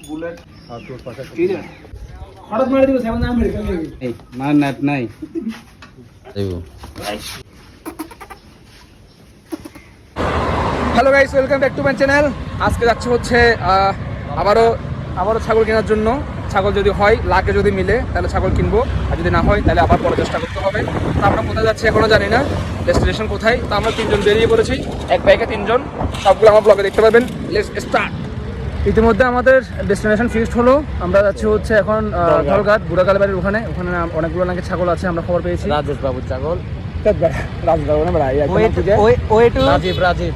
Bullet হঠাৎ মারি দিব সেভেন নাম মেডিকেল নেই এই মার নাট নাই hello guys, welcome back to my channel. আজকে যাচ্ছে হচ্ছে আবারও ছাগল কেনার জন্য। ছাগল যদি হয়, লাখে যদি মিলে তাহলে ছাগল কিনবো, আর যদি না হয় তাহলে আবার পরে চেষ্টা করতে হবে। তো আমরা কোথায় যাচ্ছি এখনো জানি না, ডেস্টিনেশন কোথায়। তো আমরা তিনজন বেরিয়ে পড়েছি, এক বাইকে তিনজন। সবগুলো আমার ব্লগে দেখতে পাবেন। Let's start. ইতিমধ্যে আমাদের ডেস্টিনেশন ফিক্সড হলো। আমরা যাচ্ছি হচ্ছে এখন ধলঘাট বুড়াকালী বাড়ির ওখানে অনেকগুলো নাকি ছাগল আছে, আমরা খবর পেয়েছি। রাজেশ বাবুর ছাগল,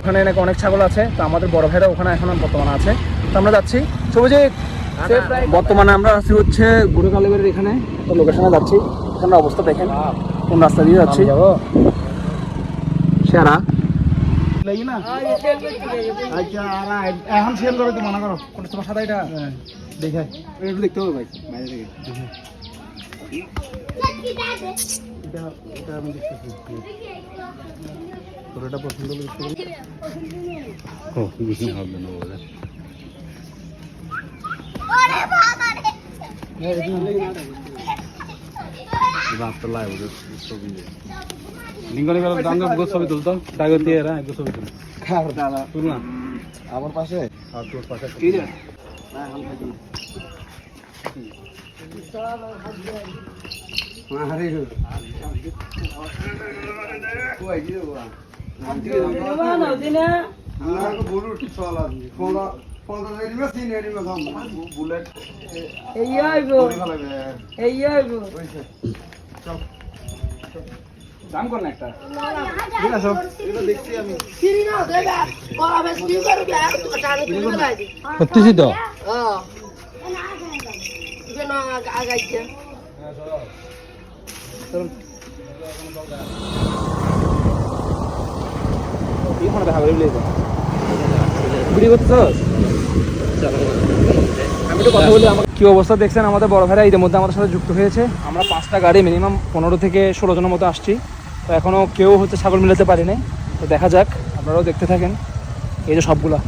ওখানে নাকি অনেক ছাগল আছে। তো আমাদের বড় ভাইরা ওখানে এখন বর্তমানে আছে। তো আমরা যাচ্ছি সবুজিৎ। বর্তমানে আমরা আছি হচ্ছে বুড়াকালী বাড়ির এখানে লোকেশনে যাচ্ছি। এখানে অবস্থা দেখেন, কোন রাস্তা দিয়ে যাচ্ছি। সেরা আচ্ছা, এখন সেল করে তো মানা করো। তোমার সাদা এটা দেখে একটু দেখতে হবে ভাই, বাইরে থেকে এটা আমি দেখতেছি। তোর এটা পছন্দ হবে না বলে ছবি তুলতো আমার পাশে আর তোর পাশে বুলেট দাম কর না একটা দেখছি আমি সত্যি তো কি অবস্থা দেখছেন আমাদের বড় ভাইরা ইতিমধ্যে আমাদের সাথে যুক্ত হয়েছে। আমরা 5টা গাড়ি মিনিমাম 15 থেকে 16 জনের মতো আসছি। তো এখনো কেউ হচ্ছে ছাগল মিলাতে পারি নাই। তো দেখা যাক, আপনারাও দেখতে থাকেন। এই যে সবগুলা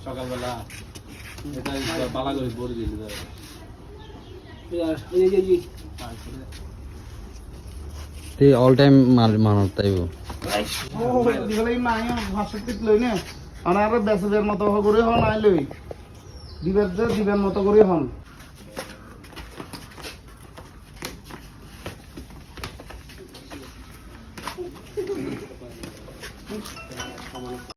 সকালবেলা অল টাইম মানব তাইব মতো করে হন আইলই দিবের মতো করে হন।